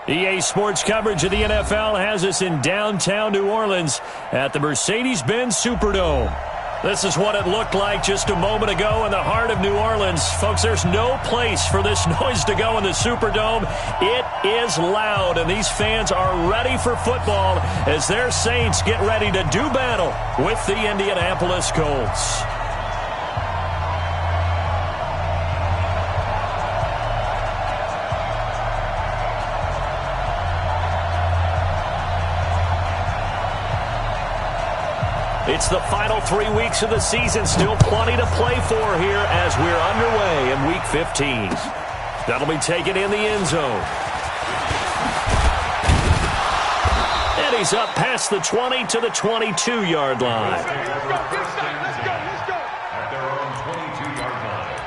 EA Sports coverage of the NFL has us in downtown New Orleans at the Mercedes-Benz Superdome. This is what it looked like just a moment ago in the heart of New Orleans. Folks, there's no place for this noise to go in the Superdome. It is loud, and these fans are ready for football as their Saints get ready to do battle with the Indianapolis Colts. It's the final 3 weeks of the season. Still plenty to play for here as we're underway in Week 15. That'll be taken in the end zone. And he's up past the 20 to the 22-yard line. Let's go. At their own 22-yard line.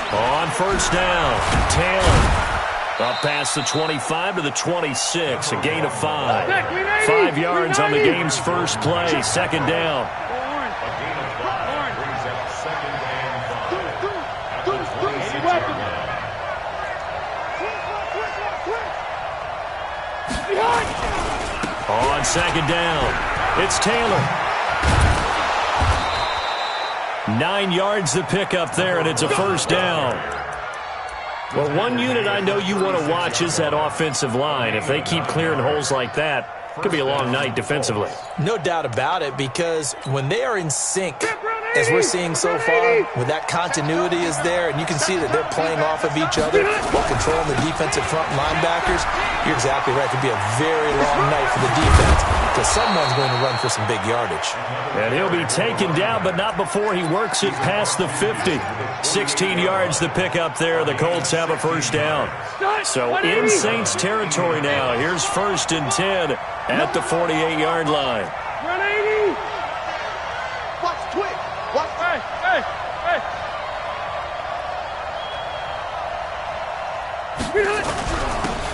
On first down, Taylor. Up past the 25 to the 26, a gain of 5. 5 yards on the game's first play, second down. On second down, it's Taylor. 9 yards to pick up there, and it's a first down. Well, one unit I know you want to watch is that offensive line. If they keep clearing holes like that, it could be a long night defensively. No doubt about it, because when they are in sync, as we're seeing so far, when that continuity is there, and you can see that they're playing off of each other while controlling the defensive front linebackers, you're exactly right. It could be a very long night for the defense because someone's going to run for some big yardage. And he'll be taken down, but not before he works it past the 50. 16 yards to pick up there. The Colts have a first down. So in Saints territory now. Here's 1st and 10 at the 48-yard line.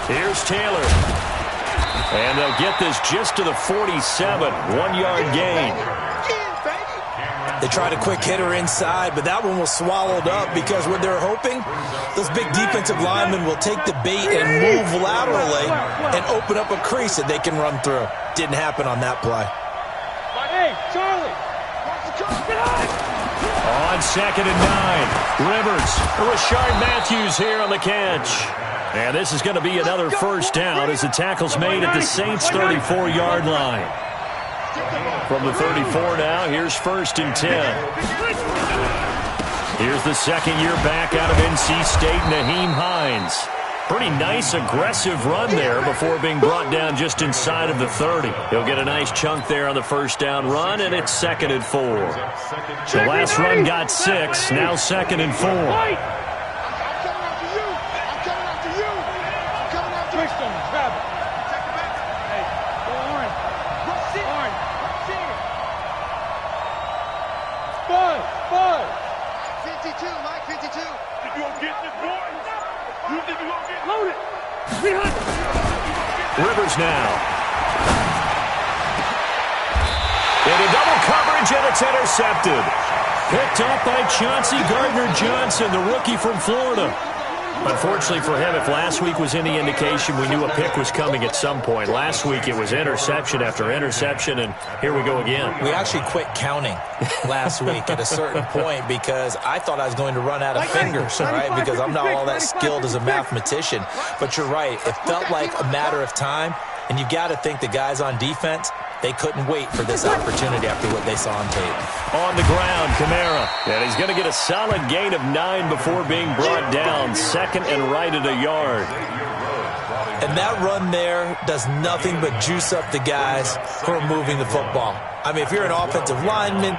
Here's Taylor. And they'll get this just to the 47. 1-yard gain. They tried a quick hitter inside, but that one was swallowed up because what they're hoping, those big defensive linemen will take the bait and move laterally and open up a crease that they can run through. Didn't happen on that play. Hey, Charlie. On 2nd and 9, Rivers. Rashard Matthews here on the catch. And this is going to be another first down as the tackle's made at the Saints' 34-yard line. From the 34 now, here's 1st and 10. Here's the second year back out of NC State, Naheem Hines. Pretty nice, aggressive run there before being brought down just inside of the 30. He'll get a nice chunk there on the first down run, and it's 2nd and 4. The last run got 6, now 2nd and 4. Rivers now. Into double coverage, and it's intercepted. Picked up by Chauncey Gardner-Johnson, the rookie from Florida. Unfortunately for him, if last week was any indication, we knew a pick was coming at some point. Last week it was interception after interception, and here we go again. We actually quit counting last week at a certain point because I thought I was going to run out of fingers, right? Because I'm not all that skilled as a mathematician. But you're right. It felt like a matter of time, and you got to think the guys on defense, they couldn't wait for this opportunity after what they saw on tape. On the ground, Kamara. And he's going to get a solid gain of 9 before being brought down. 2nd and right at a yard. And that run there does nothing but juice up the guys who are moving the football. I mean, if you're an offensive lineman,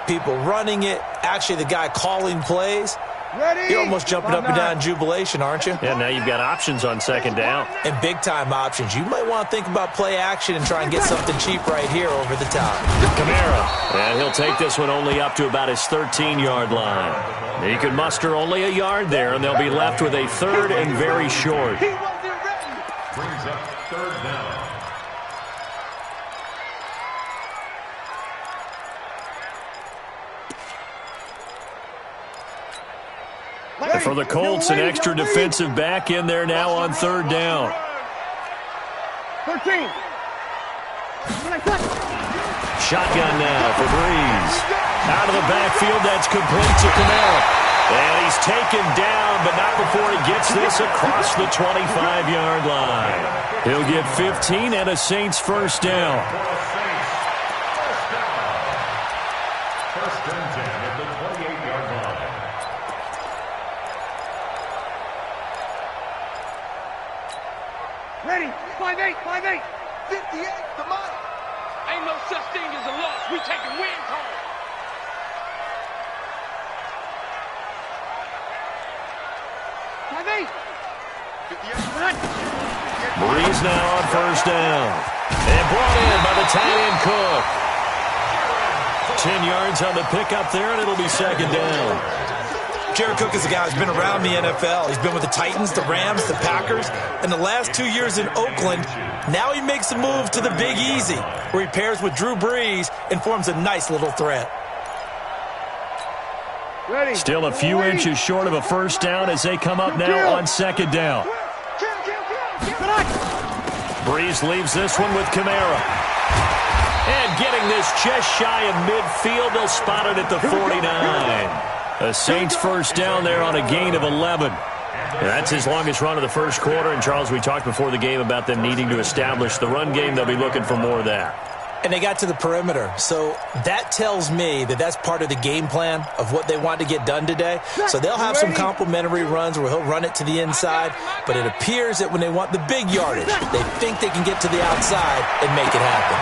people running it, actually the guy calling plays, You're almost jumping up and down in jubilation, aren't you? Yeah, now you've got options on second down. And big-time options. You might want to think about play action and try and get something cheap right here over the top. Kamara, and he'll take this one only up to about his 13-yard line. He could muster only a yard there, and they'll be left with a third and very short. Brings up third down. And for the Colts, an extra defensive back in there now on third down. 13. Shotgun now for Breeze. Out of the backfield, that's complete to Kamara. And he's taken down, but not before he gets this across the 25-yard line. He'll get 15 and a Saints first down. First and 10 at the 28-yard line. Ready. 5-8. 5-8. 58. Come on. Ain't no such thing as a loss. We taking wins home. Breeze now on first down. And brought in by the tight end Cook. 10 yards on the pickup there, and it'll be second down. Jared Cook is a guy who's been around the NFL. He's been with the Titans, the Rams, the Packers, and the last 2 years in Oakland. Now he makes a move to the Big Easy, where he pairs with Drew Brees and forms a nice little threat. Ready. Still a few inches short of a first down as they come up now on second down. Breeze leaves this one with Kamara. And getting this just shy of midfield, they'll spot it at the 49. A Saints first down there on a gain of 11. And that's his longest run of the first quarter. And, Charles, we talked before the game about them needing to establish the run game. They'll be looking for more of that. And they got to the perimeter. So that tells me that that's part of the game plan of what they want to get done today. So they'll have some complimentary runs where he'll run it to the inside. But it appears that when they want the big yardage, they think they can get to the outside and make it happen.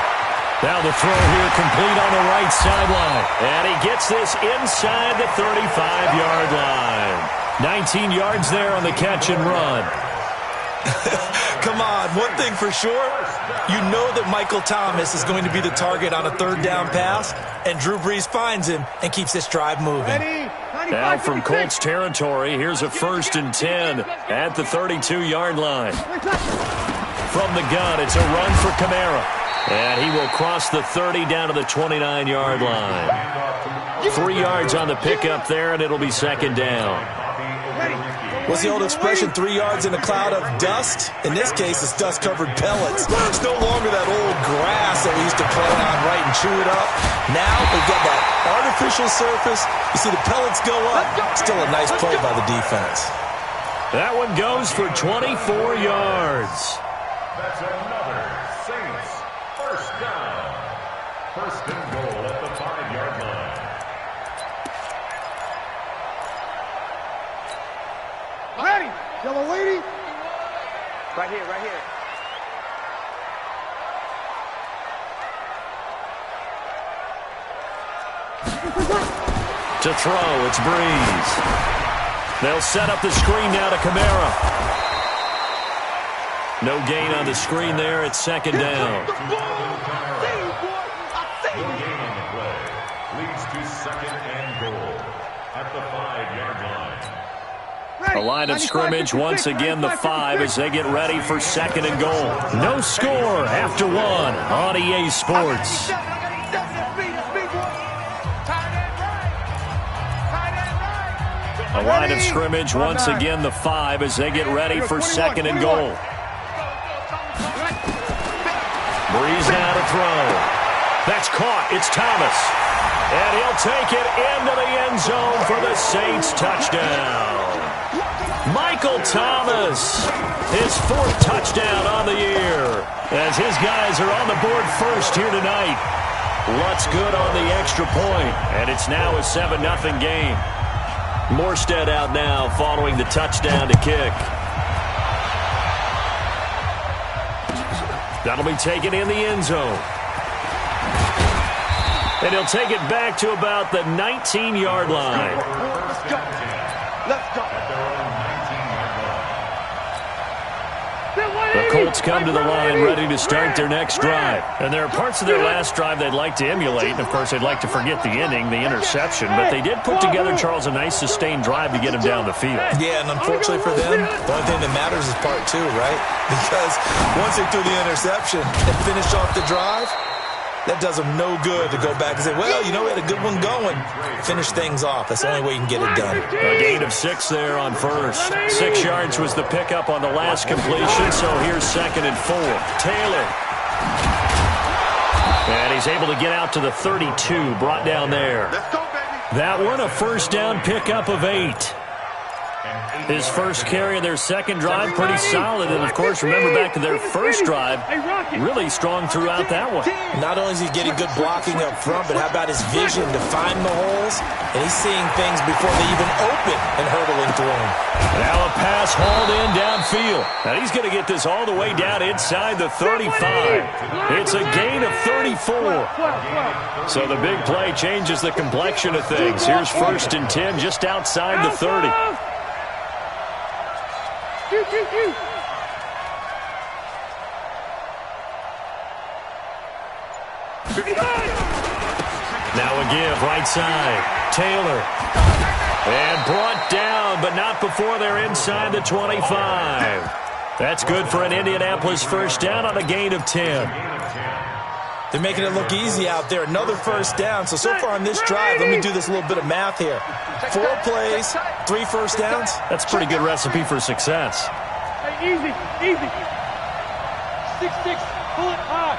Now the throw here complete on the right sideline. And he gets this inside the 35-yard line. 19 yards there on the catch and run. Come on, one thing for sure, you know that Michael Thomas is going to be the target on a third down pass, and Drew Brees finds him and keeps this drive moving. Now from Colts territory, here's a first and 10 at the 32-yard line. From the gun, it's a run for Kamara. And he will cross the 30 down to the 29-yard line. 3 yards on the pickup there, and it'll be second down. What's the old expression, 3 yards in a cloud of dust? In this case, it's dust-covered pellets. It's no longer that old grass that we used to play on, right, and chew it up. Now we've got that artificial surface. You see the pellets go up. Still a nice play by the defense. That one goes for 24 yards. That's another Saints first down. First and goal at the 5-yard line. Ready. Yellow lady. Right here, right here. To throw, it's Breeze. They'll set up the screen now to Kamara. No gain on the screen there. It's second down. No gain on the play. Leads to second and goal at the 5-yard line. A line of scrimmage, once again the 5 as they get ready for second and goal. No score after 1 on EA Sports. A line of scrimmage, once again the 5 as they get ready for second and goal. Breeze now to throw. That's caught. It's Thomas. And he'll take it into the end zone for the Saints touchdown. Michael Thomas, his 4th touchdown on the year, as his guys are on the board first here tonight. What's good on the extra point, and it's now a 7-0 game. Morstead out now following the touchdown to kick. That'll be taken in the end zone. And he'll take it back to about the 19-yard line. Let's go. The Colts come to the line ready to start their next drive. And there are parts of their last drive they'd like to emulate. And, of course, they'd like to forget the ending, the interception. But they did put together, Charles, a nice sustained drive to get him down the field. Yeah, and unfortunately for them, the only thing that matters is part two, right? Because once they threw the interception and finished off the drive, that does them no good to go back and say, well, you know, we had a good one going. Finish things off. That's the only way you can get it done. A gain of 6 there on first. 6 yards was the pickup on the last completion, so here's 2nd and 4. Taylor. And he's able to get out to the 32, brought down there. That one, a first down pickup of 8. His first carry of their second drive, pretty solid. And, of course, remember back to their first drive, really strong throughout that one. Not only is he getting good blocking up front, but how about his vision to find the holes? And he's seeing things before they even open and hurdling through them. Now a pass hauled in downfield. Now he's going to get this all the way down inside the 35. It's a gain of 34. So the big play changes the complexion of things. Here's 1st and 10 just outside the 30. Now a give, right side. Taylor. And brought down, but not before they're inside the 25. That's good for an Indianapolis first down on a gain of 10. They're making it look easy out there. Another first down. So far on this drive, let me do this little bit of math here. 4 plays, 3 first downs. That's a pretty good recipe for success. Hey, easy. 6-6, pull it high.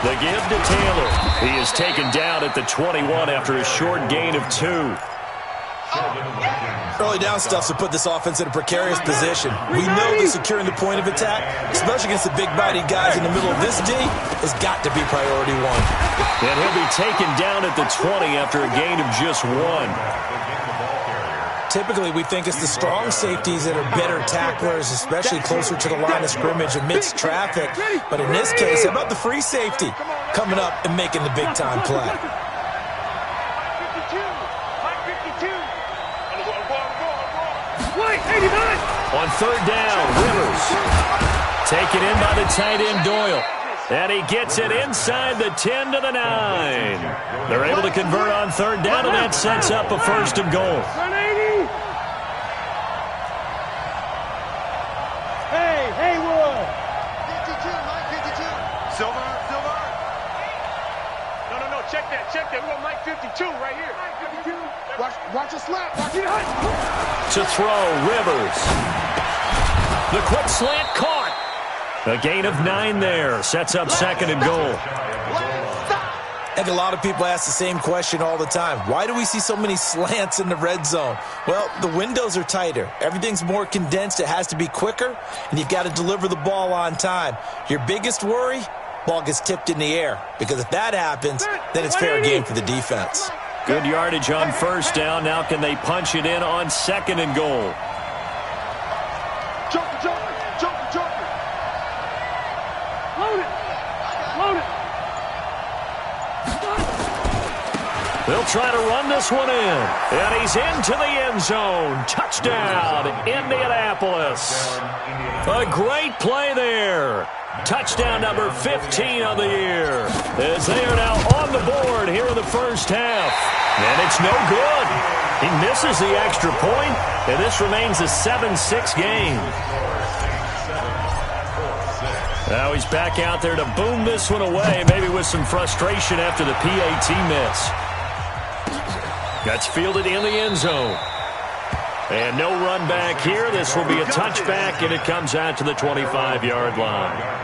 The give to Taylor. He is taken down at the 21 after a short gain of 2. Early down stuff to put this offense in a precarious position. We know that securing the point of attack, especially against the big-bodied guys in the middle of this D, has got to be priority 1. And he'll be taken down at the 20 after a gain of just 1. Typically, we think it's the strong safeties that are better tacklers, especially closer to the line of scrimmage amidst traffic. But in this case, how about the free safety coming up and making the big-time play? On 3rd down, Rivers. Taken in by the tight end, Doyle. And he gets it inside the 10 to the 9. They're able to convert on 3rd down, and that sets up a 1st and goal. Hey, Haywood. 52, Mike 52. Silver. No, check that. We want Mike 52 right here. Mike 52. Watch your slap. To throw, Rivers. The quick slant caught. A gain of 9 there. Sets up 2nd and goal. I think a lot of people ask the same question all the time. Why do we see so many slants in the red zone? Well, the windows are tighter. Everything's more condensed. It has to be quicker, and you've got to deliver the ball on time. Your biggest worry? Ball gets tipped in the air. Because if that happens, then it's fair game for the defense. Good yardage on 1st down. Now can they punch it in on 2nd and goal? Joker. Load it. They'll try to run this one in. And he's into the end zone. Touchdown, Indianapolis. A great play there. Touchdown number 15 of the year. As they are now on the board here in the first half. And it's no good. He misses the extra point, and this remains a 7-6 game. Now he's back out there to boom this one away, maybe with some frustration after the PAT miss. That's fielded in the end zone. And no run back here. This will be a touchback, and it comes out to the 25-yard line.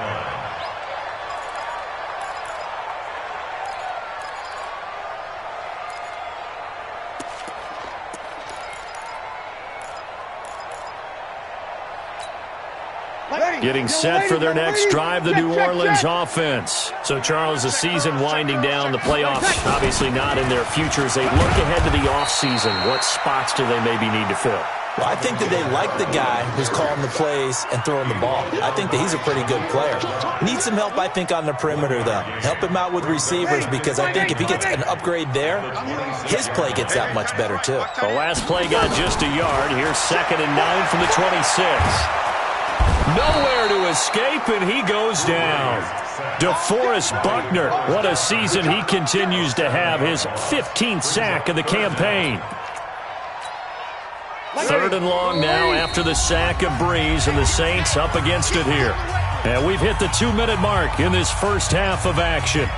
Getting set for their next drive, the New Orleans offense. So, Charles, the season winding down, the playoffs obviously not in their futures. They look ahead to the offseason. What spots do they maybe need to fill? Well, I think that they like the guy who's calling the plays and throwing the ball. I think that he's a pretty good player. Needs some help, I think, on the perimeter, though. Help him out with receivers, because I think if he gets an upgrade there, his play gets that much better, too. The last play got just a yard. Here's 2nd and 9 from the 26. Nowhere to escape, and he goes down. DeForest Buckner, what a season he continues to have. His 15th sack of the campaign. 3rd and long now after the sack of Breeze, and the Saints up against it here. And we've hit the 2-minute mark in this first half of action.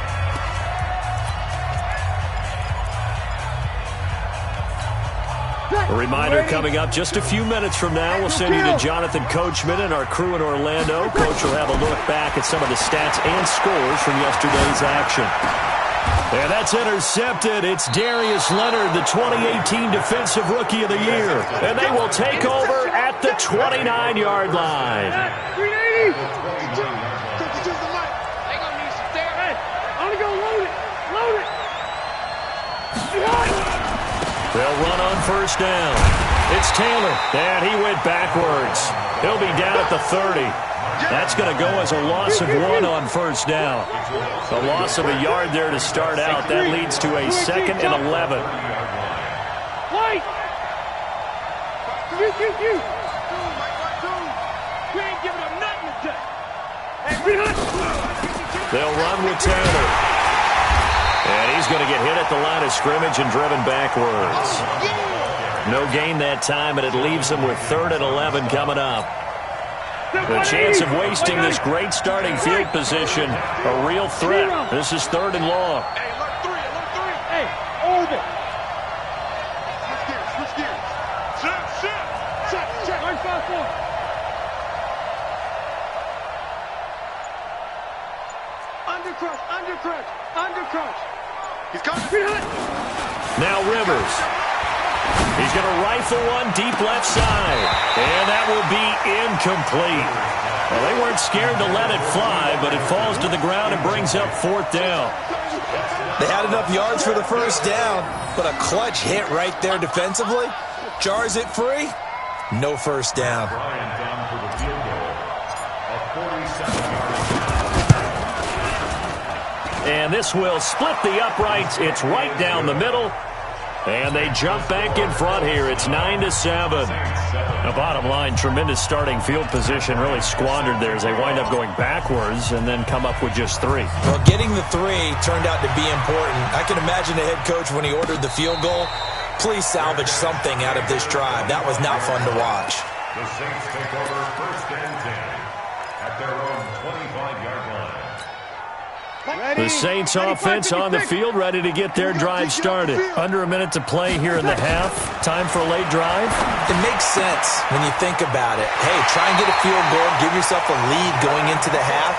A reminder coming up just a few minutes from now. We'll send you to Jonathan Coachman and our crew in Orlando. Coach will have a look back at some of the stats and scores from yesterday's action. And that's intercepted. It's Darius Leonard, the 2018 Defensive Rookie of the Year. And they will take over at the 29-yard line. They'll run on first down. It's Taylor, and he went backwards. He'll be down at the 30. That's going to go as a loss of 1 on first down. A loss of a yard there to start out. That leads to a 2nd and 11. They'll run with Taylor. And he's going to get hit at the line of scrimmage and driven backwards. No gain that time, and it leaves them with 3rd and 11 coming up. The chance of wasting this great starting field position, a real threat. This is 3rd and long. Hey, alert 3, alert 3. Hey, orbit. Switch gears. Check. 154. Undercrouch. He's coming. Now Rivers. He's going to rifle one deep left side. And that will be incomplete. Well, they weren't scared to let it fly, but it falls to the ground and brings up 4th down. They had enough yards for the first down, but a clutch hit right there defensively. Jars it free. No first down. Down for the field goal. A 47-yard. And this will split the uprights. It's right down the middle. And they jump back in front here. It's 9-7. The bottom line, tremendous starting field position, really squandered there as they wind up going backwards and then come up with just 3. Well, getting the 3 turned out to be important. I can imagine the head coach when he ordered the field goal. Please salvage something out of this drive. That was not fun to watch. The Saints take over 1st and 10 at their own 25-yard line. The Saints offense on the field, ready to get their drive started. Under a minute to play here in the half. Time for a late drive. It makes sense when you think about it. Hey, try and get a field goal, give yourself a lead going into the half.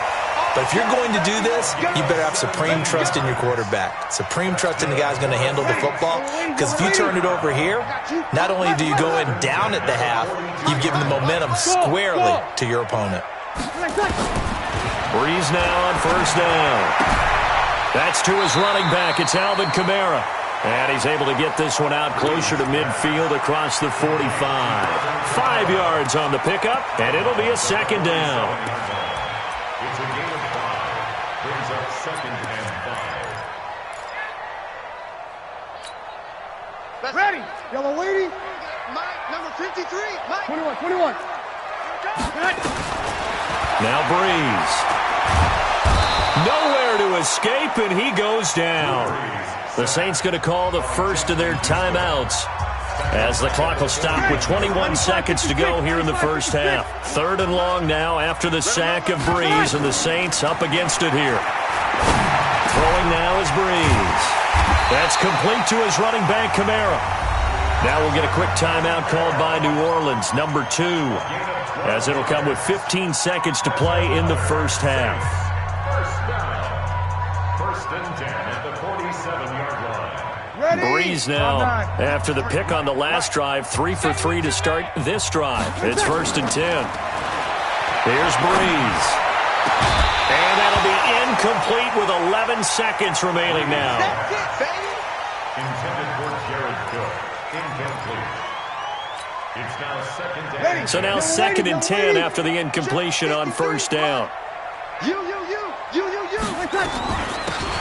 But if you're going to do this, you better have supreme trust in your quarterback. Supreme trust in the guy who's going to handle the football. Because if you turn it over here, not only do you go in down at the half, you've given the momentum squarely to your opponent. Breeze now on first down. That's to his running back. It's Alvin Kamara. And he's able to get this one out closer to midfield across the 45. 5 yards on the pickup, and it'll be a 2nd down. It's a gain of 5. Brings up 2nd and 5. Ready. Yellow lady. Mike, number 53. Mike. 21. Now Breeze. Nowhere to escape, and he goes down. The Saints going to call the first of their timeouts as the clock will stop with 21 seconds to go here in the first half. 3rd and long now after the sack of Breeze, and the Saints up against it here. Throwing now is Breeze. That's complete to his running back, Kamara. Now we'll get a quick timeout called by New Orleans, number 2, as it'll come with 15 seconds to play in the first half. First down. 1st and 10 at the 47-yard line. Breeze now, after the pick on the last drive, 3 for 3 to start this drive. It's 1st and 10. Here's Breeze. And that'll be incomplete with 11 seconds remaining now. That's it, baby. Intended for Jared Cook. Incomplete. It's now second down. So now second and 10 after the incompletion on first down.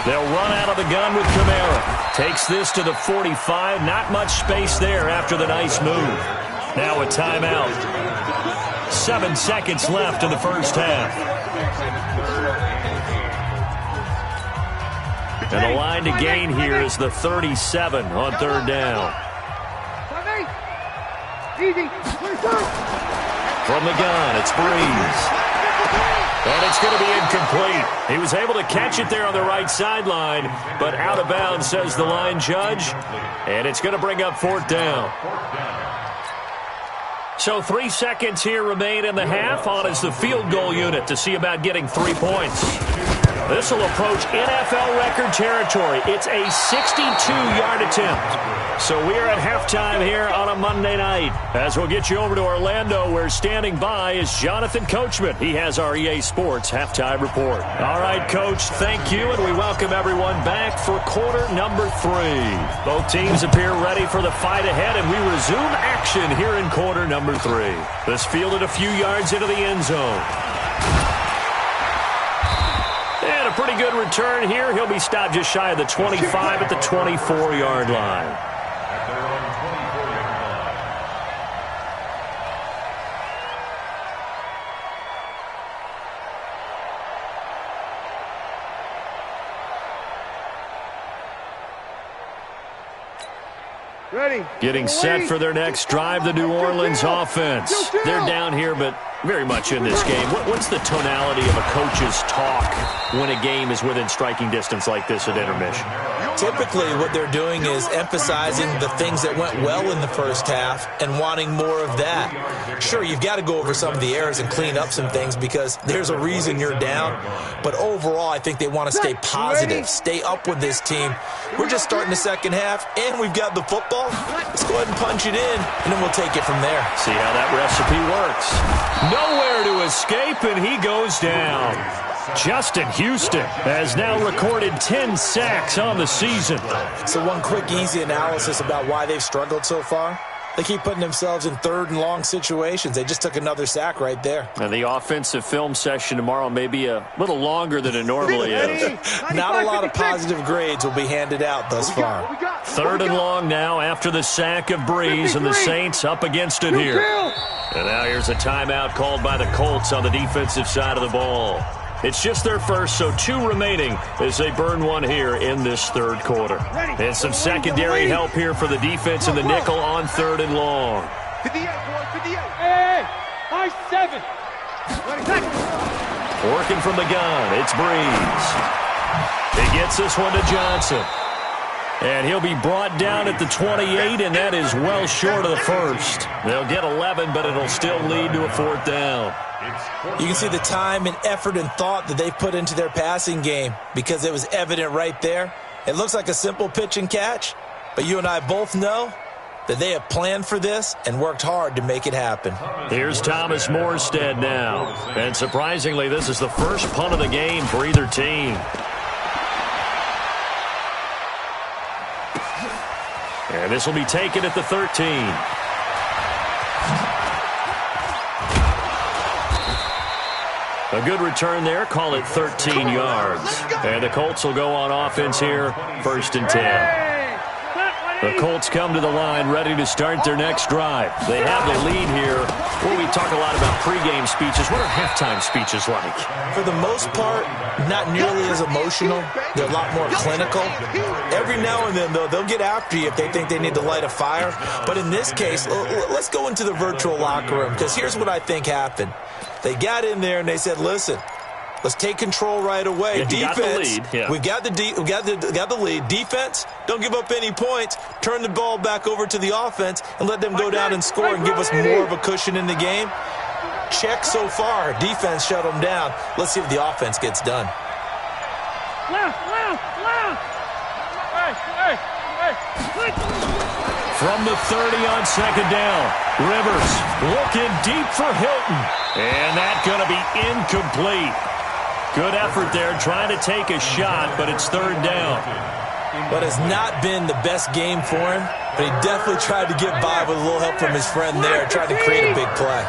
They'll run out of the gun with Kamara. Takes this to the 45. Not much space there after the nice move. Now a timeout. 7 seconds left in the first half. And the line to gain here is the 37 on third down. From the gun, it's Breeze. And it's going to be incomplete. He was able to catch it there on the right sideline, but out of bounds, says the line judge. And it's going to bring up fourth down. So 3 seconds here remain in the half. On is the field goal unit to see about getting 3 points. This will approach NFL record territory. It's a 62-yard attempt. So we are at halftime here on a Monday night. As we'll get you over to Orlando, where standing by is Jonathan Coachman. He has our EA Sports halftime report. All right, Coach, thank you, and we welcome everyone back for quarter number 3. Both teams appear ready for the fight ahead, and we resume action here in quarter number 3. This fielded a few yards into the end zone. And a pretty good return here. He'll be stopped just shy of the 25 at the 24-yard line. Ready. Getting set for their next drive, the New Orleans offense. They're down here, but very much in this game. What's the tonality of a coach's talk when a game is within striking distance like this at intermission? Typically, what they're doing is emphasizing the things that went well in the first half and wanting more of that. Sure, you've got to go over some of the errors and clean up some things because there's a reason you're down. But overall, I think they want to stay positive, stay up with this team. We're just starting the second half, and we've got the football. Let's go ahead and punch it in, and then we'll take it from there. See how that recipe works. Nowhere to escape, and he goes down. Justin Houston has now recorded 10 sacks on the season. So one quick, easy analysis about why they've struggled so far. They keep putting themselves in third and long situations. They just took another sack right there. And the offensive film session tomorrow may be a little longer than it normally is. Not a lot of positive grades will be handed out thus far. Third and long now after the sack of Breeze, and the Saints up against it here. And now here's a timeout called by the Colts on the defensive side of the ball. It's just their first, so 2 remaining as they burn one here in this third quarter. And some secondary help here for the defense in the nickel on third and long. 58, boy, 58. Hey, 5-7. Working from the gun, it's Breeze. He gets this one to Johnson. And he'll be brought down at the 28, and that is well short of the first. They'll get 11, but it'll still lead to a fourth down. You can see the time and effort and thought that they put into their passing game because it was evident right there. It looks like a simple pitch and catch, but you and I both know that they have planned for this and worked hard to make it happen. Here's Thomas Morstead now. And surprisingly, this is the first punt of the game for either team. And this will be taken at the 13. A good return there. Call it 13 yards. And the Colts will go on offense here, 1st and 10. The Colts come to the line ready to start their next drive. They have the lead here. Well, we talk a lot about pregame speeches. What are halftime speeches like? For the most part, not nearly as emotional. They're a lot more clinical. Every now and then, though, they'll get after you if they think they need to light a fire. But in this case, let's go into the virtual locker room, because here's what I think happened. They got in there and they said, listen, let's take control right away. Yeah, defense, we've got the lead. Defense, don't give up any points. Turn the ball back over to the offense and let them go down and score and give us more of a cushion in the game. Check so far. Defense shut them down. Let's see if the offense gets done. From the 30 on second down, Rivers looking deep for Hilton. And that's going to be incomplete. Good effort there trying to take a shot, but it's third down. But it's not been the best game for him, but he definitely tried to get by with a little help from his friend there, trying to create a big play.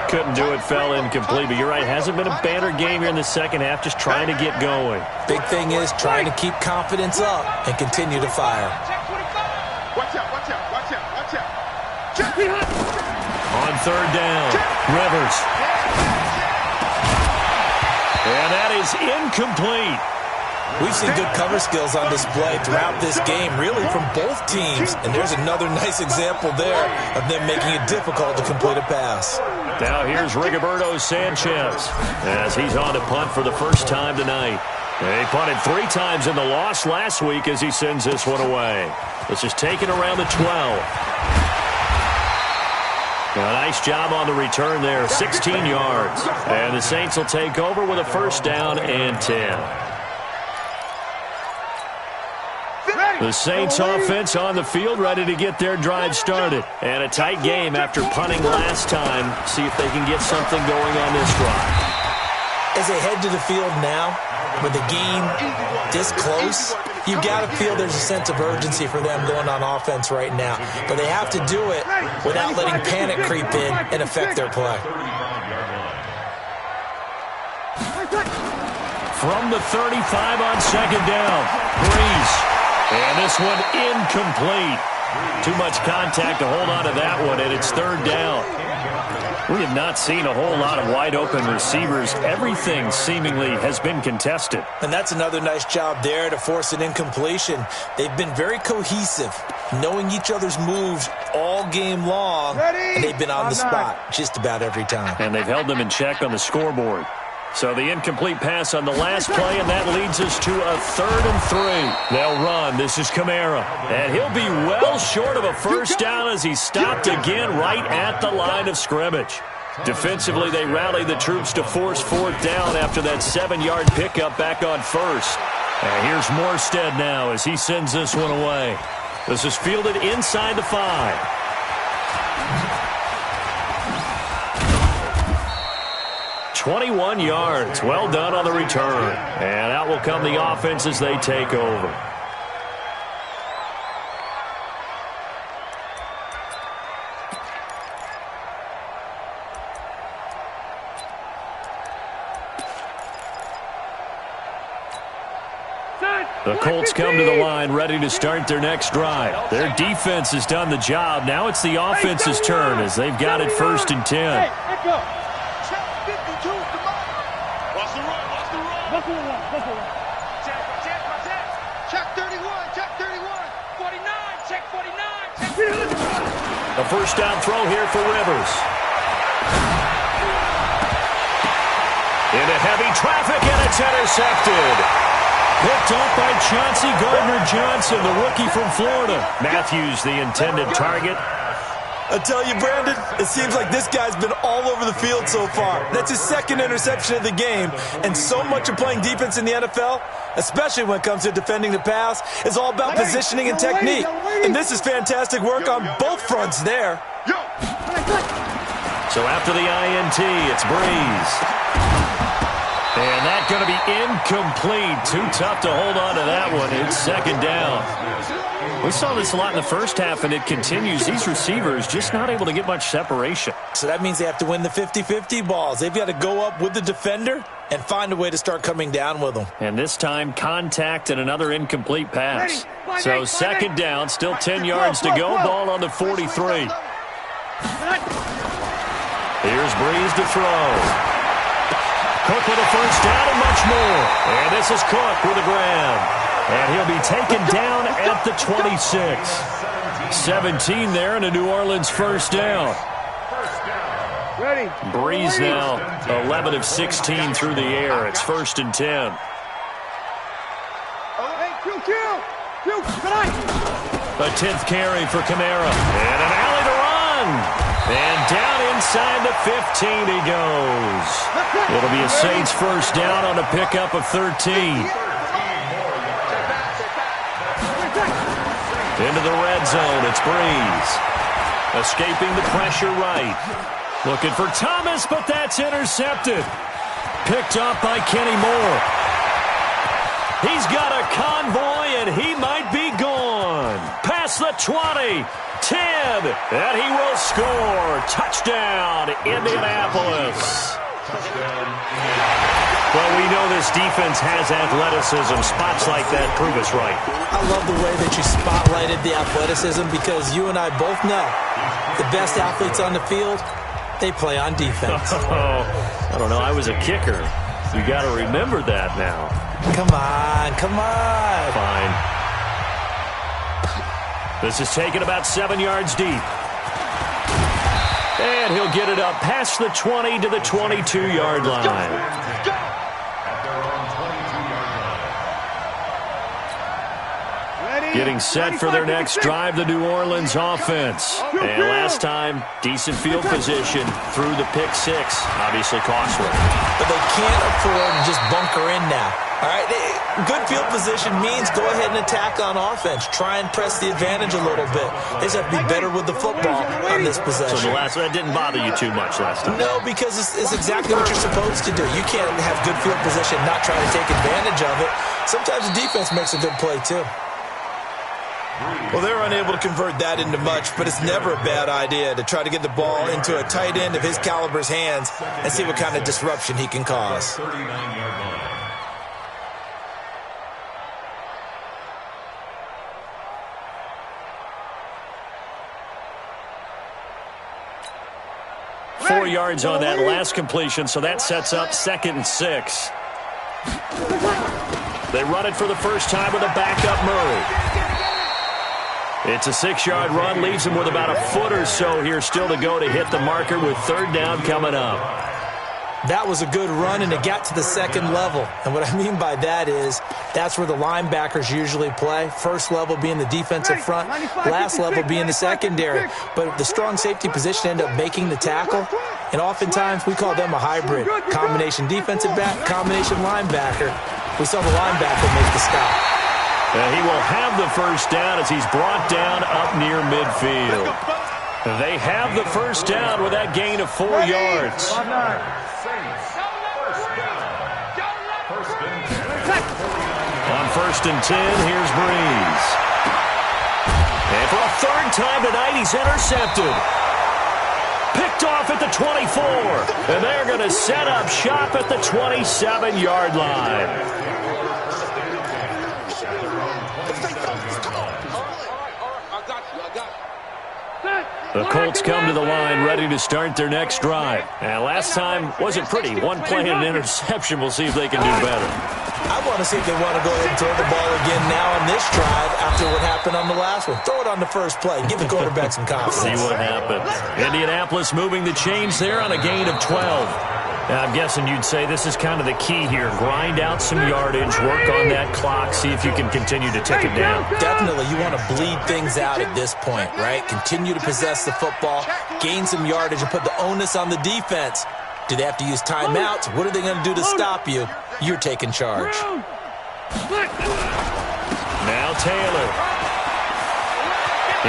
Couldn't do it, fell incomplete, but you're right, hasn't been a banner game here in the second half, just trying to get going. Big thing is trying to keep confidence up and continue to fire. Watch out, watch out, watch out, watch out. On third down, Rivers. And that is incomplete. We've seen good cover skills on display throughout this game, really from both teams. And there's another nice example there of them making it difficult to complete a pass. Now here's Rigoberto Sanchez as he's on to punt for the first time tonight. He punted 3 times in the loss last week as he sends this one away. This is taken around the 12. A nice job on the return there, 16 yards. And the Saints will take over with a first down and 10. The Saints offense on the field, ready to get their drive started. And a tight game after punting last time. See if they can get something going on this drive. As they head to the field now, with the game this close, you've got to feel there's a sense of urgency for them going on offense right now. But they have to do it without letting panic creep in and affect their play. From the 35 on second down, Breeze. And this one incomplete. Too much contact to hold on to that one, and it's third down. We have not seen a whole lot of wide-open receivers. Everything seemingly has been contested. And that's another nice job there to force an incompletion. They've been very cohesive, knowing each other's moves all game long, and they've been on the spot just about every time. And they've held them in check on the scoreboard. So the incomplete pass on the last play, and that leads us to a 3rd and 3. They'll run. This is Kamara. And he'll be well short of a first down as he's stopped again right at the line of scrimmage. Defensively, they rally the troops to force 4th down after that 7-yard pickup back on first. And here's Morstead now as he sends this one away. This is fielded inside the 5. 21 yards. Well done on the return. And out will come the offense as they take over. The Colts come to the line ready to start their next drive. Their defense has done the job. Now it's the offense's turn as they've got it 1st and 10. A first down throw here for Rivers. Into heavy traffic, and it's intercepted. Picked off by Chauncey Gardner-Johnson, the rookie from Florida. Matthews, the intended target. I tell you, Brandon, it seems like this guy's been all over the field so far. That's his 2nd interception of the game, and so much of playing defense in the NFL, especially when it comes to defending the pass, is all about positioning and technique. And this is fantastic work on both fronts there. So after the INT, it's Breeze. And that's going to be incomplete. Too tough to hold on to that one. It's 2nd down. We saw this a lot in the first half, and it continues. These receivers just not able to get much separation. So that means they have to win the 50-50 balls. They've got to go up with the defender and find a way to start coming down with them. And this time, contact and another incomplete pass. So 2nd down, still 10 yards to go. Ball on the 43. Here's Breeze to throw. Cook with a first down and much more. And this is Cook with a grab. And he'll be taken down at the 26. 17 there and a New Orleans first down. Breeze now 11 of 16 through the air. It's 1st and 10. A 10th carry for Kamara. And an alley to run. And down inside the 15 he goes. It'll be a Saints first down on a pickup of 13. Into the red zone, it's Breeze. Escaping the pressure right. Looking for Thomas, but that's intercepted. Picked off by Kenny Moore. He's got a convoy, and he might be across the 20, 10, and he will score. Touchdown, Indianapolis. Well, we know this defense has athleticism. Spots like that prove us right. I love the way that you spotlighted the athleticism because you and I both know the best athletes on the field, they play on defense. Oh, I don't know. I was a kicker. You got to remember that now. Come on, come on. Fine. This is taken about 7 yards deep. And he'll get it up past the 20 to the 22-yard line. Getting set for their next drive, the New Orleans offense. And last time, decent field position through the pick six. Obviously costly. But they can't afford to just bunker in now. All right, good field position means go ahead and attack on offense. Try and press the advantage a little bit. They just have to be better with the football on this possession. So that didn't bother you too much last time? No, because it's exactly what you're supposed to do. You can't have good field position and not try to take advantage of it. Sometimes the defense makes a good play, too. Well, they're unable to convert that into much, but it's never a bad idea to try to get the ball into a tight end of his caliber's hands and see what kind of disruption he can cause. 39-yard line. Four yards on that last completion, so that sets up 2nd and 6. They run it for the first time with a backup Murray. It's a 6-yard run, leaves him with about a foot or so here still to go to hit the marker with 3rd down coming up. That was a good run, and it got to the 2nd level. And what I mean by that is that's where the linebackers usually play. First level being the defensive front, last level being the secondary. But the strong safety position ended up making the tackle, and oftentimes we call them a hybrid. Combination defensive back, combination linebacker. We saw the linebacker make the stop. He will have the first down as he's brought down up near midfield. They have the first down with that gain of 4 yards. On 1st and 10, here's Breeze. And for a 3rd time tonight, he's intercepted. Picked off at the 24. And they're going to set up shop at the 27-yard line. The Colts come to the line ready to start their next drive. And last time wasn't pretty. One play and an interception. We'll see if they can do better. I want to see if they want to go ahead and throw the ball again now on this drive after what happened on the last one. Throw it on the first play. Give the quarterback some confidence. See what happens. Indianapolis moving the chains there on a gain of 12. I'm guessing you'd say this is kind of the key here. Grind out some yardage, work on that clock, see if you can continue to tick it down. Definitely. You want to bleed things out at this point, right? Continue to possess the football, gain some yardage, and put the onus on the defense. Do they have to use timeouts? What are they going to do to stop you? You're taking charge. Now Taylor.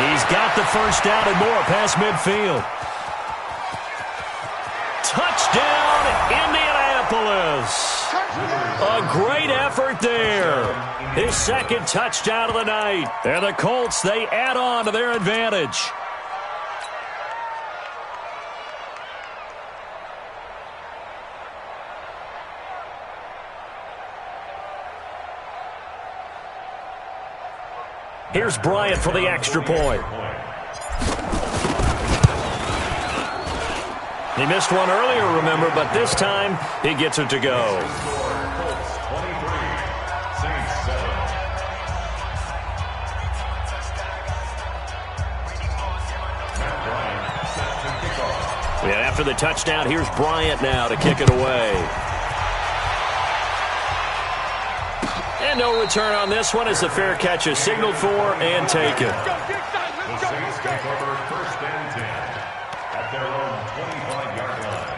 He's got the first down and more past midfield. Touchdown, Indianapolis. A great effort there. His 2nd touchdown of the night. And the Colts, they add on to their advantage. Here's Bryant for the extra point. He missed one earlier, remember, but this time he gets it to go. Yeah, after the touchdown, here's Bryant now to kick it away. And no return on this one as the fair catch is signaled for and taken. The Saints take over 1st and 10 at their own 25-yard line.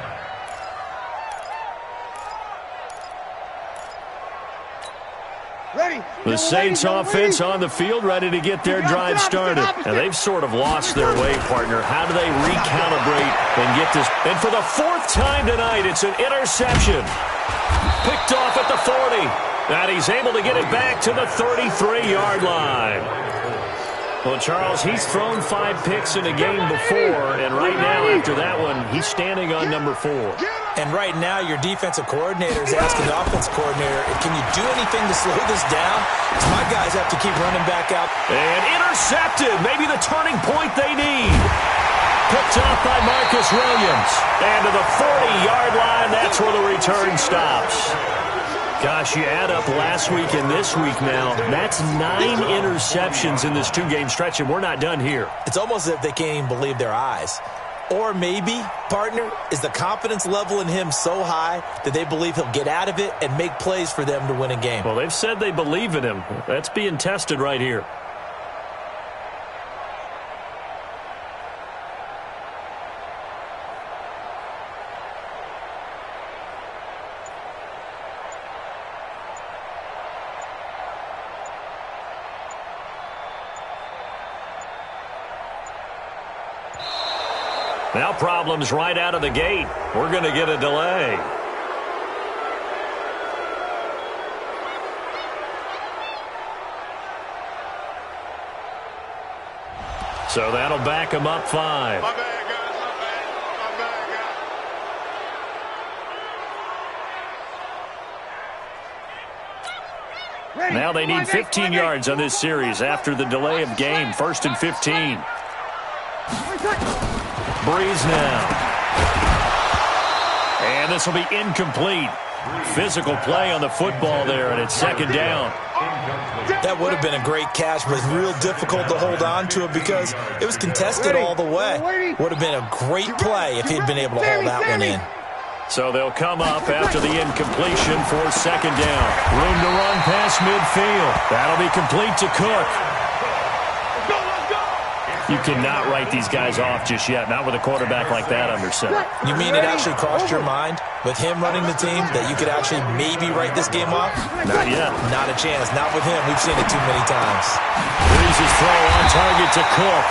The Saints offense on the field ready to get their drive started. And they've sort of lost their way, partner. How do they recalibrate and get this? And for the 4th time tonight, it's an interception. Picked off at the 40. And he's able to get it back to the 33-yard line. Well, Charles, he's thrown 5 picks in a game before, and right now, after that one, he's standing on number 4. And right now, your defensive coordinator is asking the offensive coordinator, can you do anything to slow this down? Because my guys have to keep running back out. And intercepted. Maybe the turning point they need. Picked off by Marcus Williams. And to the 40-yard line, that's where the return stops. Gosh, you add up last week and this week now, that's 9 interceptions in this 2-game stretch, and we're not done here. It's almost as if they can't even believe their eyes. Or maybe, partner, is the confidence level in him so high that they believe he'll get out of it and make plays for them to win a game. Well, they've said they believe in him. That's being tested right here. Now problems right out of the gate. We're going to get a delay. So that'll back him up 5. My bad, guys. My bad, guys. Now they need 15 yards on this series after the delay of game. 1st and 15. Breeze now. And this will be incomplete. Physical play on the football there, and it's 2nd down. That would have been a great catch, but real difficult to hold on to it because it was contested all the way. Would have been a great play if he'd been able to hold that one in. So they'll come up after the incompletion for 2nd down. Room to run past midfield. That'll be complete to Cook. You cannot write these guys off just yet, not with a quarterback like that under center. You mean it actually crossed your mind with him running the team that you could actually maybe write this game off? Not yet. Not a chance. Not with him. We've seen it too many times. Breeze's throw on target to Cook.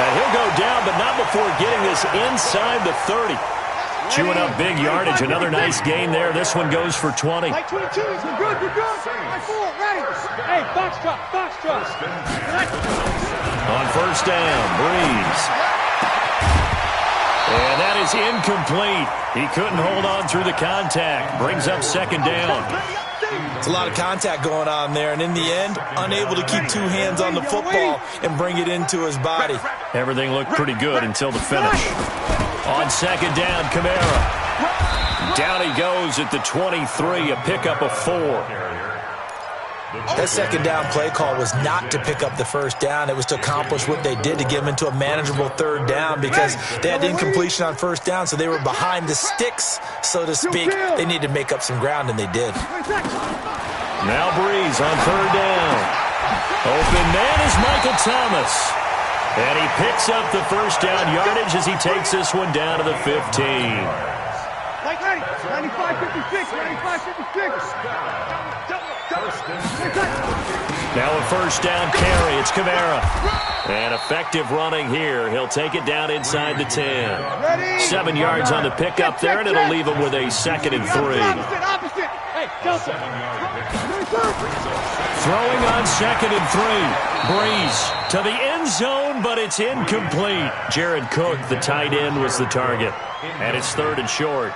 And he'll go down, but not before getting this inside the 30. Chewing up big yardage. Another nice gain there. This one goes for 20. Like 22. You're good. You're good. Like 4. Ready. Hey, box truck. Box truck. On 1st down, Breeze. And that is incomplete. He couldn't hold on through the contact. Brings up 2nd down. It's a lot of contact going on there, and in the end, unable to keep 2 hands on the football and bring it into his body. Everything looked pretty good until the finish. On 2nd down, Kamara. Down he goes at the 23, a pickup of 4. That 2nd down play call was not to pick up the 1st down. It was to accomplish what they did to get them into a manageable 3rd down because they had incompletion on 1st down, so they were behind the sticks, so to speak. They needed to make up some ground, and they did. Now Breeze on 3rd down. Open man is Michael Thomas. And he picks up the 1st down yardage as he takes this one down to the 15. 95-56. 95-56. Now a 1st down carry. It's Kamara. And effective running here. He'll take it down inside the 10. 7 yards on the pickup there, and it'll leave him with a 2nd and 3. Throwing on 2nd and 3. Breeze to the end zone, but it's incomplete. Jared Cook, the tight end, was the target. And it's 3rd and short.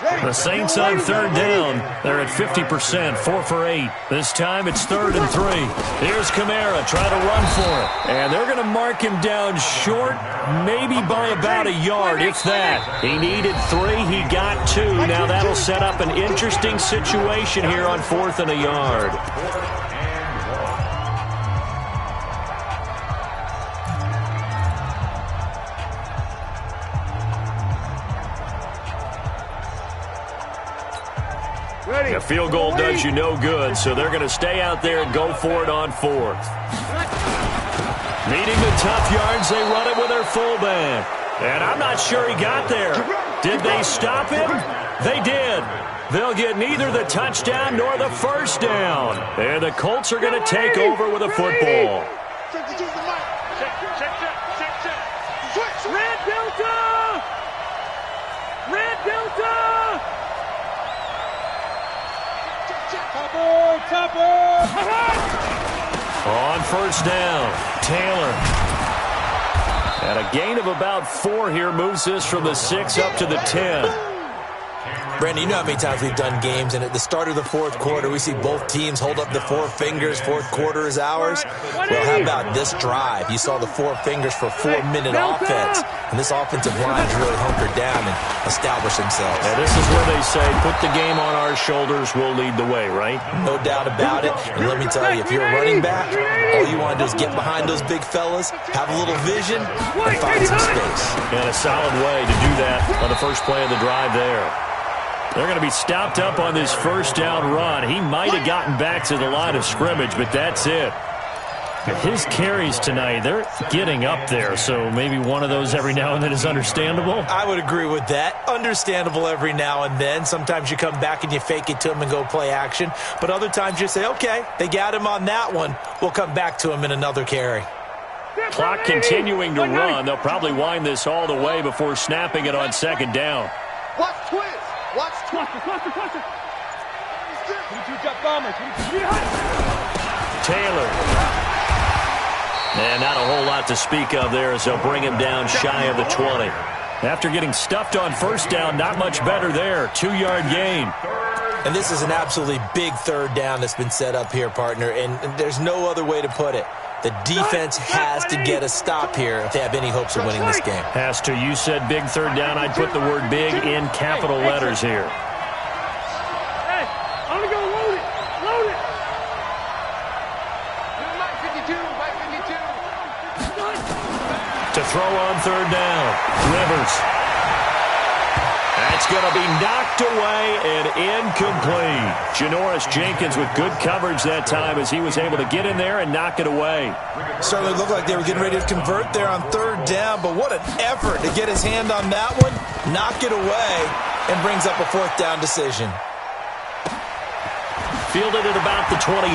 The Saints on 3rd down. They're at 50%, 4 for 8. This time it's 3rd and 3. Here's Kamara trying to run for it. And they're going to mark him down short, maybe by about a yard, if that. He needed 3. He got 2. Now that'll set up an interesting situation here on 4th and a yard. A field goal does you no good, so they're going to stay out there and go for it on 4th. Needing the tough yards, they run it with their fullback. And I'm not sure he got there. Did they stop him? They did. They'll get neither the touchdown nor the 1st down. And the Colts are going to take over with a football. Red Delta! Red Delta! On 1st down, Taylor. And a gain of about 4 here moves this from the 6 up to the 10. Brandon, you know how many times we've done games, and at the start of the fourth quarter, we see both teams hold up the 4 fingers. Fourth quarter is ours. Well, how about this drive? You saw the 4 fingers for 4-minute offense, and this offensive line has really hunkered down and established themselves. Yeah, this is where they say, put the game on our shoulders, we'll lead the way, right? No doubt about it. And let me tell you, if you're a running back, all you want to do is get behind those big fellas, have a little vision, and find some space. And a solid way to do that on the first play of the drive there. They're going to be stopped up on this first down run. He might have gotten back to the line of scrimmage, but that's it. His carries tonight, they're getting up there, so maybe one of those every now and then is understandable. I would agree with that. Understandable every now and then. Sometimes you come back and you fake it to him and go play action. But other times you say, okay, they got him on that one. We'll come back to him in another carry. Clock continuing to run. They'll probably wind this all the way before snapping it on second down. Watch twist. Watch twist. Taylor. And not a whole lot to speak of there as they'll bring him down shy of the 20. After getting stuffed on first down, not much better there. 2-yard gain. And this is an absolutely big third down that's been set up here, partner, and there's no other way to put it. The defense has to get a stop here if they have any hopes of winning this game. Has to. You said big third down. I'd put the word big in capital letters here. Hey, I'm going to go load it. Load it. Mike 52. To throw on third down. Rivers. That's going to be knocked away and incomplete. Janoris Jenkins with good coverage that time as he was able to get in there and knock it away. Certainly looked like they were getting ready to convert there on third down, but what an effort to get his hand on that one, knock it away, and brings up a fourth down decision. Fielded at about the 28.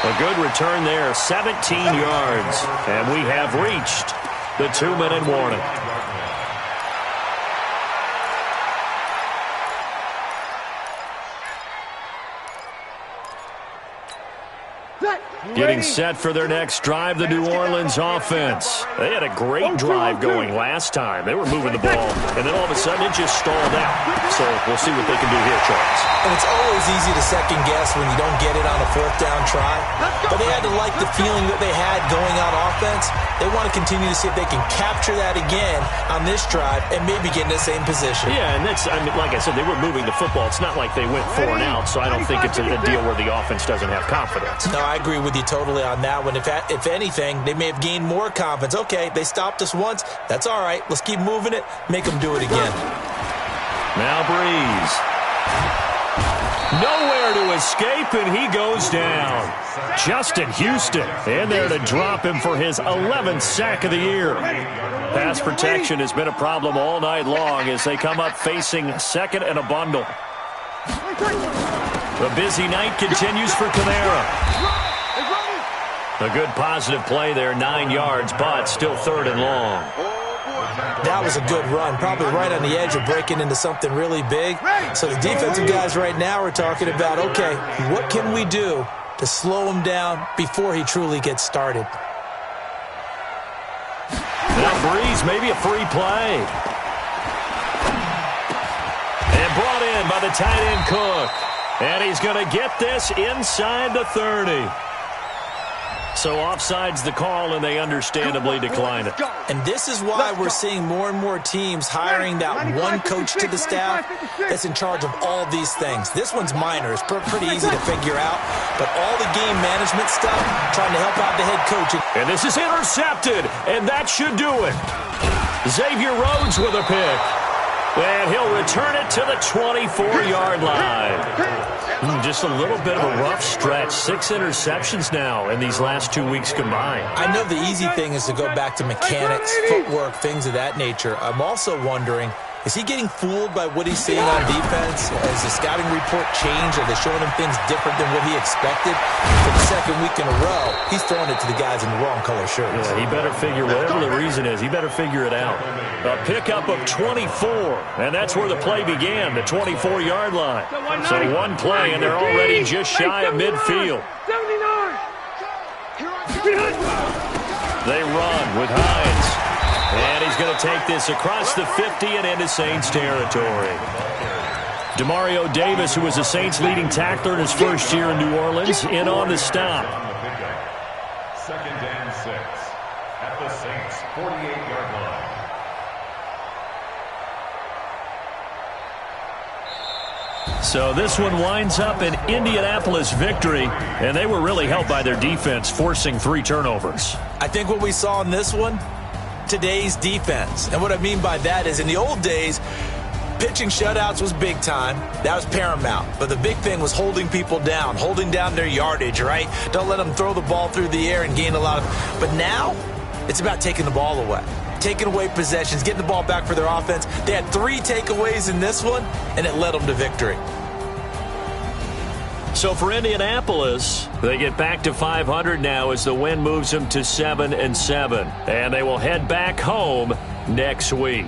A good return there, 17 yards. And we have reached the 2-minute warning. Getting set for their next drive, the New Orleans offense. They had a great drive going last time. They were moving the ball, and then all of a sudden it just stalled out. So we'll see what they can do here, Charles. And it's always easy to second guess when you don't get it on a fourth down try. But they had to like the feeling that they had going on offense. They want to continue to see if they can capture that again on this drive and maybe get in the same position. Yeah, and that's, I mean, like I said, they were moving the football. It's not like they went 4 and out, so I don't think it's a deal where the offense doesn't have confidence. No, I agree with you totally on that one. If anything, they may have gained more confidence. Okay, they stopped us once. That's all right. Let's keep moving it. Make them do it again. Now Breeze. Nowhere to escape, and he goes down. Justin Houston in there to drop him for his 11th sack of the year. Pass protection has been a problem all night long as they come up facing second and a bundle. The busy night continues for Kamara. A good positive play there, 9 yards, but still third and long. That was a good run, probably right on the edge of breaking into something really big. So the defensive guys right now are talking about, okay, what can we do to slow him down before he truly gets started? Now Breeze, maybe a free play. And brought in by the tight end Cook. And he's going to get this inside the 30. So offside's the call, and they understandably decline it. And this is why we're seeing more and more teams hiring that one coach to the staff that's in charge of all these things. This one's minor. It's pretty easy to figure out. But all the game management stuff, trying to help out the head coach. And this is intercepted, and that should do it. Xavier Rhodes with a pick. And he'll return it to the 24-yard line. Just a little bit of a rough stretch. 6 interceptions now in these last 2 weeks combined. I know the easy thing is to go back to mechanics, footwork, things of that nature. I'm also wondering, is he getting fooled by what he's seeing on defense? Has the scouting report changed? Are they showing him things different than what he expected? For the second week in a row, he's throwing it to the guys in the wrong color shirts. Yeah, he better figure, whatever the reason is, he better figure it out. A pickup of 24, and that's where the play began, the 24-yard line. So one play, and they're already just shy of midfield. 79. They run with Hines. And he's going to take this across the 50 and into Saints territory. Demario Davis, who was the Saints' leading tackler in his first year in New Orleans, in on the stop. 2nd and 6 at the Saints' 48-yard line. So this one winds up an Indianapolis victory, and they were really helped by their defense, forcing 3 turnovers. I think what we saw in this one, today's defense. And what I mean by that is in the old days, pitching shutouts was big time. That was paramount. But the big thing was holding people down, holding down their yardage, right? Don't let them throw the ball through the air and gain a lot of. But now it's about taking the ball away, taking away possessions, getting the ball back for their offense. They had 3 takeaways in this one, and it led them to victory. So for Indianapolis, they get back to 500 now as the win moves them to 7-7. And they will head back home next week.